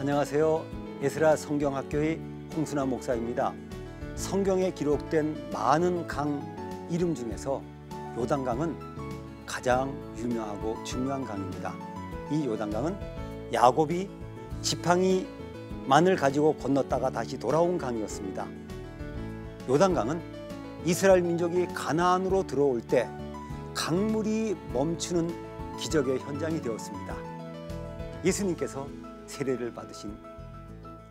안녕하세요. 에스라 성경학교의 홍순환 목사입니다. 성경에 기록된 많은 강 이름 중에서 요단강은 가장 유명하고 중요한 강입니다. 이 요단강은 야곱이 지팡이만을 가지고 건넜다가 다시 돌아온 강이었습니다. 요단강은 이스라엘 민족이 가나안으로 들어올 때 강물이 멈추는 기적의 현장이 되었습니다. 예수님께서 세례를 받으신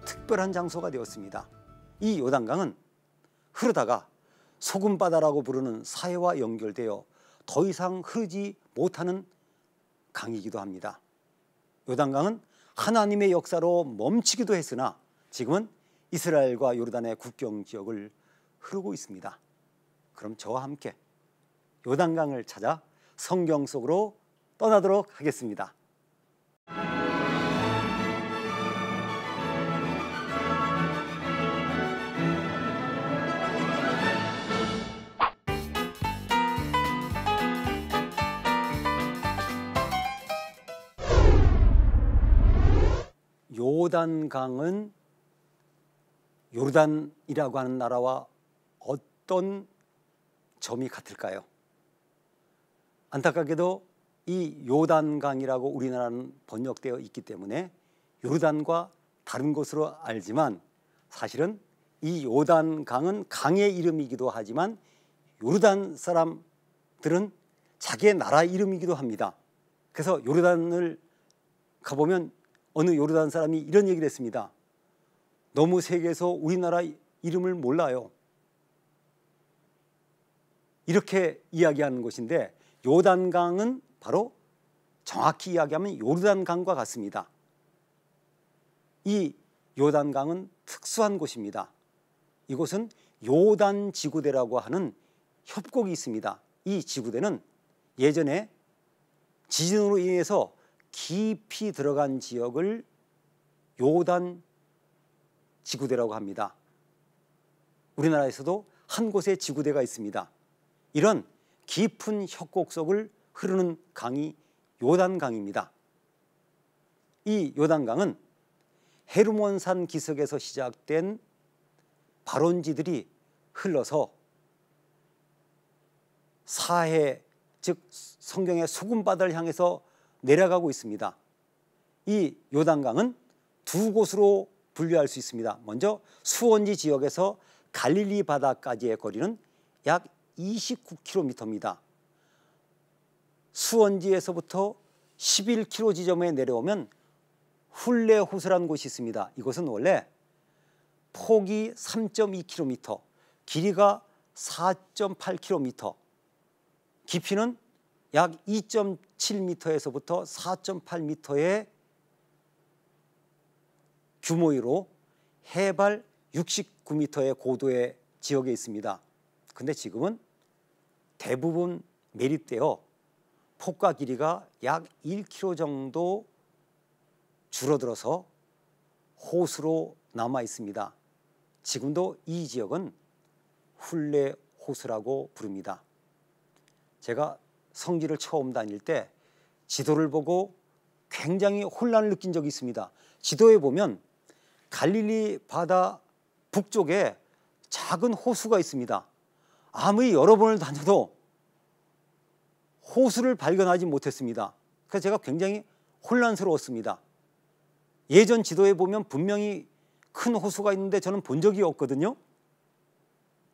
특별한 장소가 되었습니다. 이 요단강은 흐르다가 소금바다라고 부르는 사해와 연결되어 더 이상 흐르지 못하는 강이기도 합니다. 요단강은 하나님의 역사로 멈추기도 했으나 지금은 이스라엘과 요르단의 국경 지역을 흐르고 있습니다. 그럼 저와 함께 요단강을 찾아 성경 속으로 떠나도록 하겠습니다. 요단강은 요르단이라고 하는 나라와 어떤 점이 같을까요? 안타깝게도 이 요단강이라고 우리나라는 번역되어 있기 때문에 요르단과 다른 것으로 알지만 사실은 이 요단강은 강의 이름이기도 하지만 요르단 사람들은 자기의 나라 이름이기도 합니다. 그래서 요르단을 가보면 어느 요르단 사람이 이런 얘기를 했습니다. 너무 세계에서 우리나라 이름을 몰라요. 이렇게 이야기하는 것인데 요단강은 바로 정확히 이야기하면 요르단강과 같습니다. 이 요단강은 특수한 곳입니다. 이곳은 요단 지구대라고 하는 협곡이 있습니다. 이 지구대는 예전에 지진으로 인해서 깊이 들어간 지역을 요단 지구대라고 합니다. 우리나라에서도 한 곳에 지구대가 있습니다. 이런 깊은 협곡 속을 흐르는 강이 요단강입니다. 이 요단강은 헤르몬산 기슭에서 시작된 발원지들이 흘러서 사해, 즉 성경의 소금바다를 향해서 내려가고 있습니다. 이 요단강은 두 곳으로 분류할 수 있습니다. 먼저 수원지 지역에서 갈릴리 바다까지의 거리는 약 29km입니다. 수원지에서부터 11km 지점에 내려오면 훌레 호수라는 곳이 있습니다. 이곳은 원래 폭이 3.2km, 길이가 4.8km, 깊이는 약 2.7m에서부터 4.8m의 규모로 해발 69m의 고도의 지역에 있습니다. 근데 지금은 대부분 매립되어 폭과 길이가 약 1km 정도 줄어들어서 호수로 남아 있습니다. 지금도 이 지역은 훌레 호수라고 부릅니다. 제가 성지를 처음 다닐 때 지도를 보고 굉장히 혼란을 느낀 적이 있습니다. 지도에 보면 갈릴리 바다 북쪽에 작은 호수가 있습니다. 아무리 여러 번을 다녀도 호수를 발견하지 못했습니다. 그래서 제가 굉장히 혼란스러웠습니다. 예전 지도에 보면 분명히 큰 호수가 있는데 저는 본 적이 없거든요.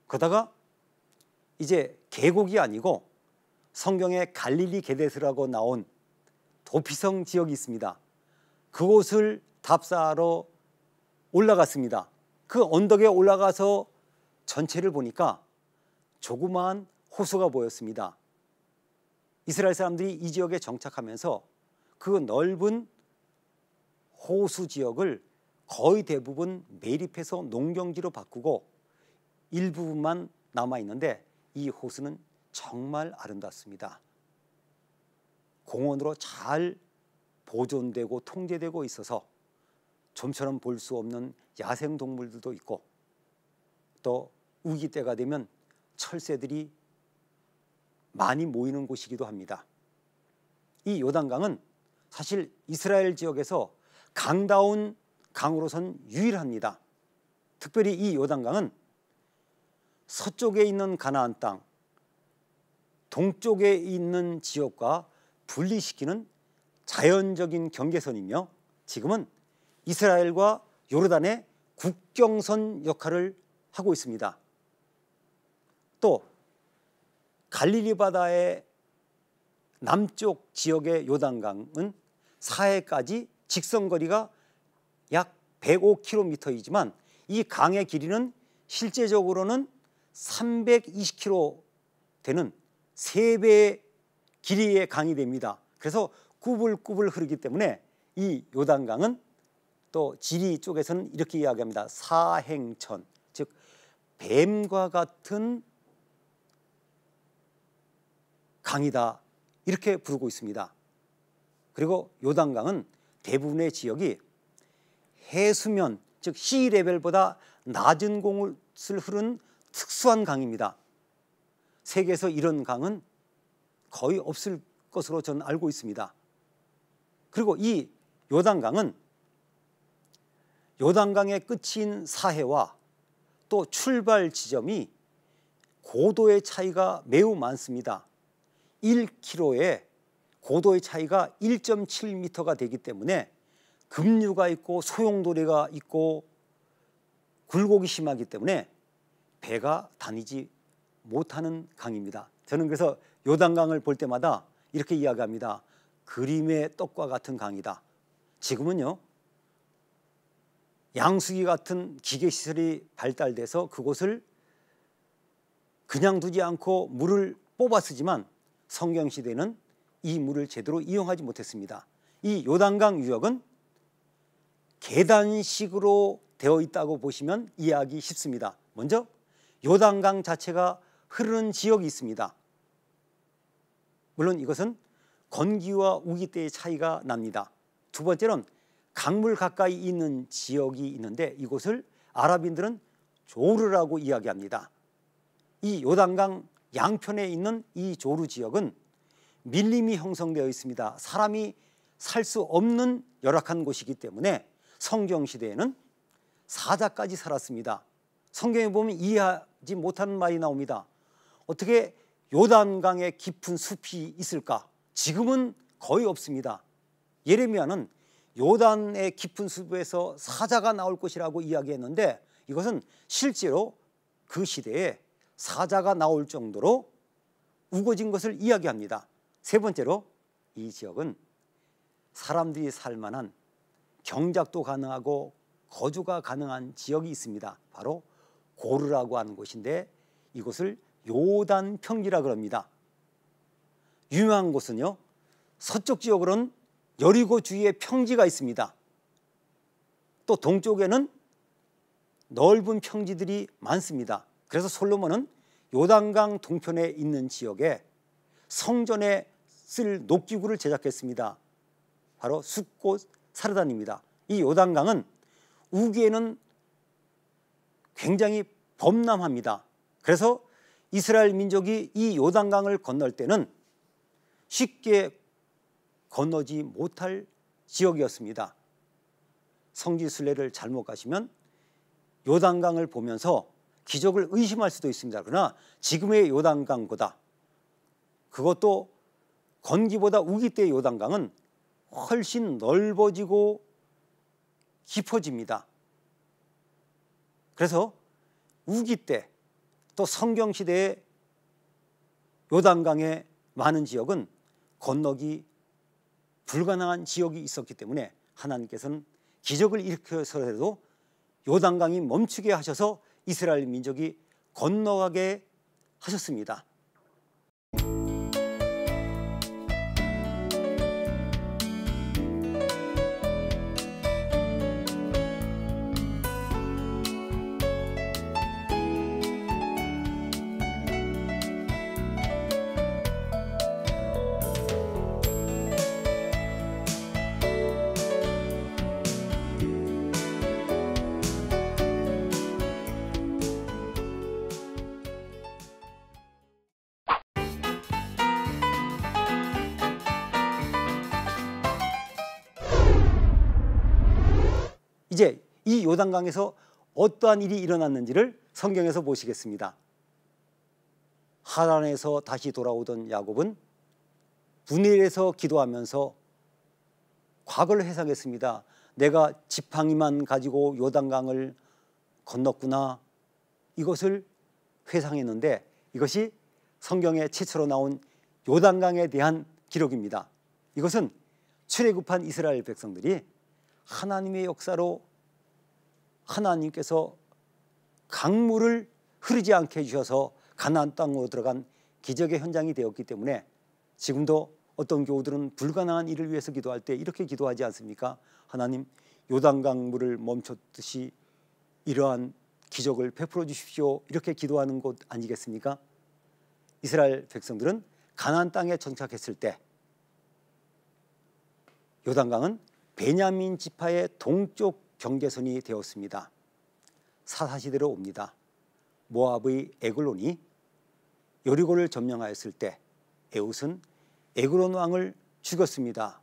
그러다가 이제 계곡이 아니고 성경에 갈릴리 게데스라고 나온 도피성 지역이 있습니다. 그곳을 답사하러 올라갔습니다. 그 언덕에 올라가서 전체를 보니까 조그마한 호수가 보였습니다. 이스라엘 사람들이 이 지역에 정착하면서 그 넓은 호수 지역을 거의 대부분 매립해서 농경지로 바꾸고 일부분만 남아있는데 이 호수는 정말 아름답습니다. 공원으로 잘 보존되고 통제되고 있어서 좀처럼 볼 수 없는 야생동물들도 있고 또 우기 때가 되면 철새들이 많이 모이는 곳이기도 합니다. 이 요단강은 사실 이스라엘 지역에서 강다운 강으로선 유일합니다. 특별히 이 요단강은 서쪽에 있는 가나안 땅, 동쪽에 있는 지역과 분리시키는 자연적인 경계선이며 지금은 이스라엘과 요르단의 국경선 역할을 하고 있습니다. 또 갈릴리 바다의 남쪽 지역의 요단강은 사해까지 직선거리가 약 105km이지만 이 강의 길이는 실제적으로는 320km 되는 3배의 길이의 강이 됩니다. 그래서 꾸불꾸불 흐르기 때문에 이 요단강은 또 지리 쪽에서는 이렇게 이야기합니다. 사행천, 즉 뱀과 같은 강이다, 이렇게 부르고 있습니다. 그리고 요단강은 대부분의 지역이 해수면, 즉 시레벨보다 낮은 곳을 흐르는 특수한 강입니다. 세계에서 이런 강은 거의 없을 것으로 저는 알고 있습니다. 그리고 이 요단강은 요단강의 끝인 사해와 또 출발 지점이 고도의 차이가 매우 많습니다. 1km에 고도의 차이가 1.7m가 되기 때문에 급류가 있고 소용돌이가 있고 굴곡이 심하기 때문에 배가 다니지 못하는 강입니다. 저는 그래서 요단강을 볼 때마다 이렇게 이야기합니다. 그림의 떡과 같은 강이다. 지금은요, 양수기 같은 기계시설이 발달돼서 그곳을 그냥 두지 않고 물을 뽑아 쓰지만 성경시대는 이 물을 제대로 이용하지 못했습니다. 이 요단강 유역은 계단식으로 되어 있다고 보시면 이해하기 쉽습니다. 먼저 요단강 자체가 흐르는 지역이 있습니다. 물론 이것은 건기와 우기 때의 차이가 납니다. 두 번째는 강물 가까이 있는 지역이 있는데 이곳을 아랍인들은 조르라고 이야기합니다. 이 요단강 양편에 있는 이 조르 지역은 밀림이 형성되어 있습니다. 사람이 살 수 없는 열악한 곳이기 때문에 성경시대에는 사자까지 살았습니다. 성경에 보면 이해하지 못하는 말이 나옵니다. 어떻게 요단강에 깊은 숲이 있을까? 지금은 거의 없습니다. 예레미야는 요단의 깊은 숲에서 사자가 나올 것이라고 이야기했는데 이것은 실제로 그 시대에 사자가 나올 정도로 우거진 것을 이야기합니다. 세 번째로 이 지역은 사람들이 살만한 경작도 가능하고 거주가 가능한 지역이 있습니다. 바로 고르라고 하는 곳인데 이곳을 요단 평지라고 합니다. 유명한 곳은요, 서쪽 지역으로는 여리고 주위에 평지가 있습니다. 또 동쪽에는 넓은 평지들이 많습니다. 그래서 솔로몬은 요단강 동편에 있는 지역에 성전에 쓸 녹기구를 제작했습니다. 바로 숫꽃 사르단입니다. 이 요단강은 우기에는 굉장히 범람합니다. 그래서 이스라엘 민족이 이 요단강을 건널 때는 쉽게 건너지 못할 지역이었습니다. 성지순례를 잘못 가시면 요단강을 보면서 기적을 의심할 수도 있습니다. 그러나 지금의 요단강보다, 그것도 건기보다 우기 때의 요단강은 훨씬 넓어지고 깊어집니다. 그래서 우기 때 또 성경시대의 요단강의 많은 지역은 건너기 불가능한 지역이 있었기 때문에 하나님께서는 기적을 일으켜서라도 요단강이 멈추게 하셔서 이스라엘 민족이 건너가게 하셨습니다. 이제 이 요단강에서 어떠한 일이 일어났는지를 성경에서 보시겠습니다. 하란에서 다시 돌아오던 야곱은 분엘에서 기도하면서 과거를 회상했습니다. 내가 지팡이만 가지고 요단강을 건넜구나. 이것을 회상했는데 이것이 성경에 최초로 나온 요단강에 대한 기록입니다. 이것은 출애굽한 이스라엘 백성들이 하나님의 역사로 하나님께서 강물을 흐르지 않게 해주셔서 가나안 땅으로 들어간 기적의 현장이 되었기 때문에 지금도 어떤 교우들은 불가능한 일을 위해서 기도할 때 이렇게 기도하지 않습니까? 하나님, 요단강 물을 멈췄듯이 이러한 기적을 베풀어 주십시오. 이렇게 기도하는 곳 아니겠습니까? 이스라엘 백성들은 가나안 땅에 정착했을 때 요단강은 베냐민 지파의 동쪽 경계선이 되었습니다. 사사시대로 옵니다. 모압의 에글론이 여리고를 점령하였을 때 에웃은 에글론 왕을 죽였습니다.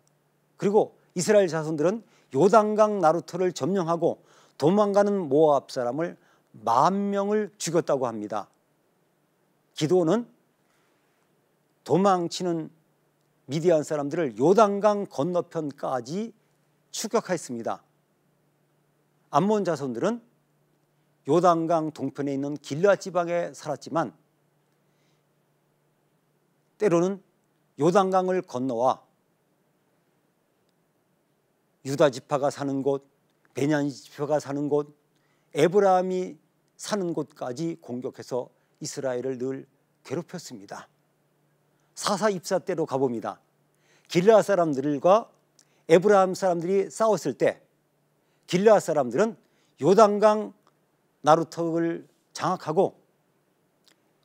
그리고 이스라엘 자손들은 요단강 나루터를 점령하고 도망가는 모압 사람을 10,000명을 죽였다고 합니다. 기드온은 도망치는 미디안 사람들을 요단강 건너편까지 추격하였습니다. 암몬 자손들은 요단강 동편에 있는 길르앗 지방에 살았지만 때로는 요단강을 건너와 유다 지파가 사는 곳, 베냐민 지파가 사는 곳, 에브라함이 사는 곳까지 공격해서 이스라엘을 늘 괴롭혔습니다. 사사 입사 때로 가봅니다. 길르앗 사람들과 에브라함 사람들이 싸웠을 때 길르앗 사람들은 요단강 나루터를 장악하고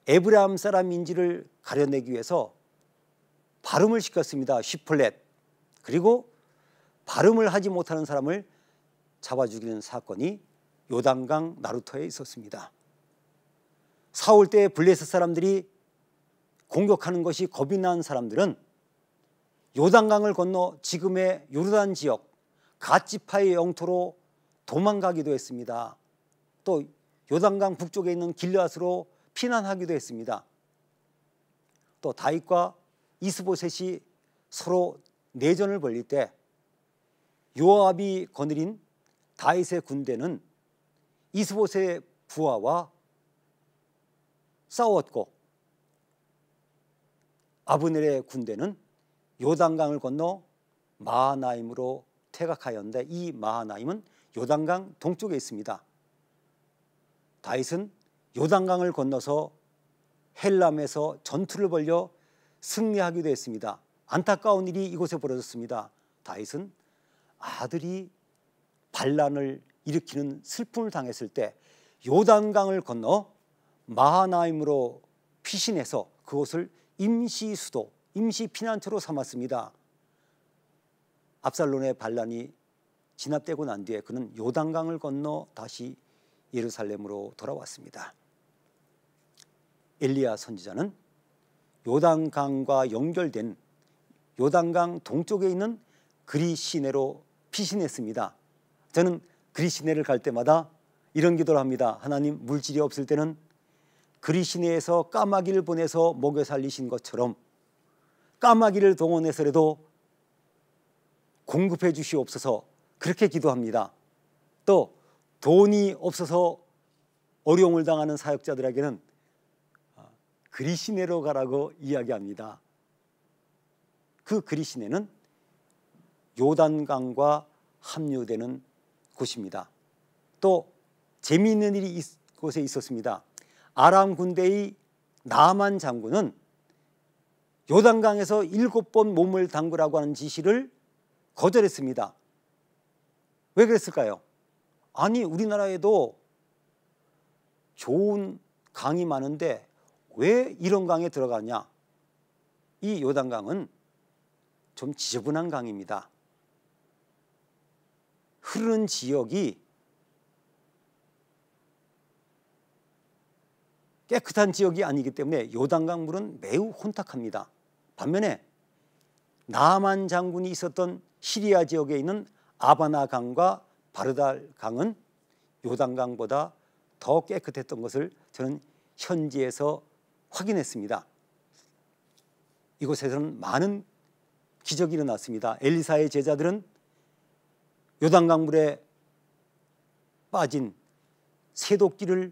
에브라함 사람인지를 가려내기 위해서 발음을 시켰습니다. 슈플렛. 그리고 발음을 하지 못하는 사람을 잡아 죽이는 사건이 요단강 나루터에 있었습니다. 사울 때 블레셋 사람들이 공격하는 것이 겁이 난 사람들은 요단강을 건너 지금의 요르단 지역 갓지파의 영토로 도망가기도 했습니다. 또 요단강 북쪽에 있는 길르앗으로 피난하기도 했습니다. 또 다윗과 이스보셋이 서로 내전을 벌일 때 요압이 거느린 다윗의 군대는 이스보셋의 부하와 싸웠고 아브넬의 군대는 요단강을 건너 마하나임으로 퇴각하였는데 이 마하나임은 요단강 동쪽에 있습니다. 다윗은 요단강을 건너서 헬람에서 전투를 벌여 승리하기도 했습니다. 안타까운 일이 이곳에 벌어졌습니다. 다윗은 아들이 반란을 일으키는 슬픔을 당했을 때 요단강을 건너 마하나임으로 피신해서 그곳을 임시 수도, 임시 피난처로 삼았습니다. 압살롬의 반란이 진압되고 난 뒤에 그는 요단강을 건너 다시 예루살렘으로 돌아왔습니다. 엘리야 선지자는 요단강과 연결된 요단강 동쪽에 있는 그리 시내로 피신했습니다. 저는 그리 시내를 갈 때마다 이런 기도를 합니다. 하나님, 물질이 없을 때는 그리 시내에서 까마귀를 보내서 먹여 살리신 것처럼 까마귀를 동원해서라도 공급해 주시옵소서, 그렇게 기도합니다. 또 돈이 없어서 어려움을 당하는 사역자들에게는 그리 시내로 가라고 이야기합니다. 그 그리 시내는 요단강과 합류되는 곳입니다. 또 재미있는 일이 이곳에 있었습니다. 아람 군대의 나만 장군은 요단강에서 7번 몸을 담그라고 하는 지시를 거절했습니다. 왜 그랬을까요? 아니, 우리나라에도 좋은 강이 많은데 왜 이런 강에 들어가냐? 이 요단강은 좀 지저분한 강입니다. 흐르는 지역이 깨끗한 지역이 아니기 때문에 요단강 물은 매우 혼탁합니다. 반면에 나만 장군이 있었던 시리아 지역에 있는 아바나 강과 바르달 강은 요단강보다 더 깨끗했던 것을 저는 현지에서 확인했습니다. 이곳에서는 많은 기적이 일어났습니다. 엘리사의 제자들은 요단강 물에 빠진 새도끼를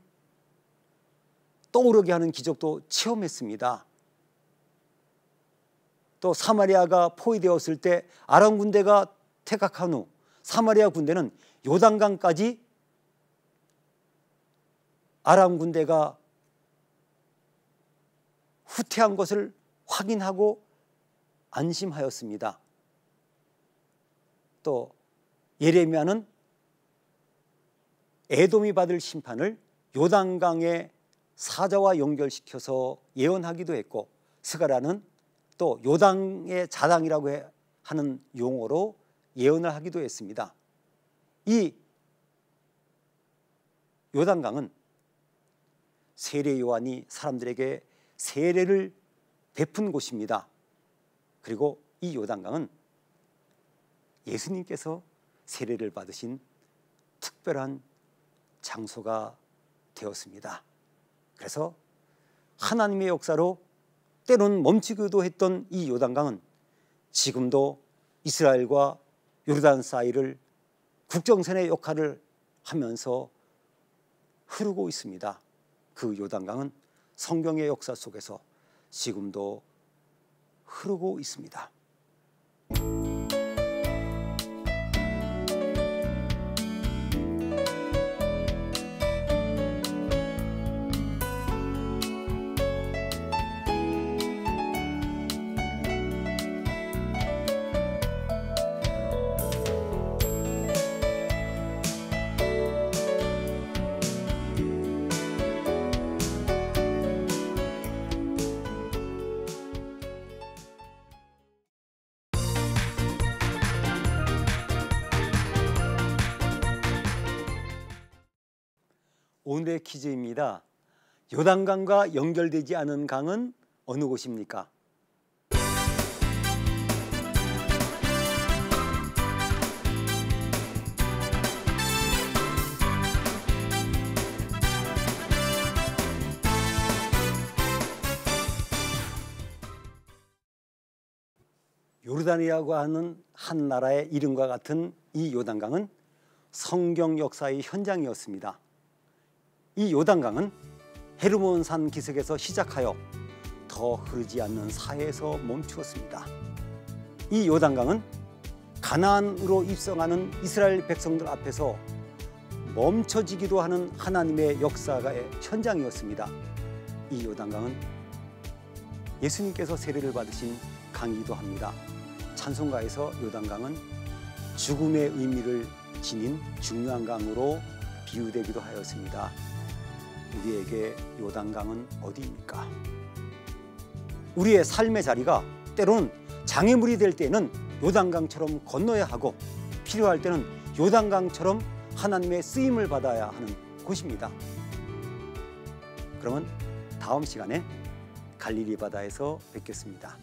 떠오르게 하는 기적도 체험했습니다. 또 사마리아가 포위되었을 때 아람 군대가 퇴각한 후 사마리아 군대는 요단강까지 아람 군대가 후퇴한 것을 확인하고 안심하였습니다. 또 예레미야는 에돔이 받을 심판을 요단강의 사자와 연결시켜서 예언하기도 했고, 스가랴는 또 요단의 자당이라고 하는 용어로 예언을 하기도 했습니다. 이 요단강은 세례 요한이 사람들에게 세례를 베푼 곳입니다. 그리고 이 요단강은 예수님께서 세례를 받으신 특별한 장소가 되었습니다. 그래서 하나님의 역사로 때로는 멈추기도 했던 이 요단강은 지금도 이스라엘과 요르단 사이를 국경선의 역할을 하면서 흐르고 있습니다. 그 요단강은 성경의 역사 속에서 지금도 흐르고 있습니다. 오늘의 퀴즈입니다. 요단강과 연결되지 않은 강은 어느 곳입니까? 요르단이라고 하는 한 나라의 이름과 같은 이 요단강은 성경 역사의 현장이었습니다. 이 요단강은 헤르몬산 기슭에서 시작하여 더 흐르지 않는 사해에서 멈추었습니다. 이 요단강은 가나안으로 입성하는 이스라엘 백성들 앞에서 멈춰지기도 하는 하나님의 역사의 현장이었습니다. 이 요단강은 예수님께서 세례를 받으신 강이기도 합니다. 찬송가에서 요단강은 죽음의 의미를 지닌 중요한 강으로 비유되기도 하였습니다. 우리에게 요단강은 어디입니까? 우리의 삶의 자리가 때로는 장애물이 될 때는 요단강처럼 건너야 하고, 필요할 때는 요단강처럼 하나님의 쓰임을 받아야 하는 곳입니다. 그러면 다음 시간에 갈릴리 바다에서 뵙겠습니다.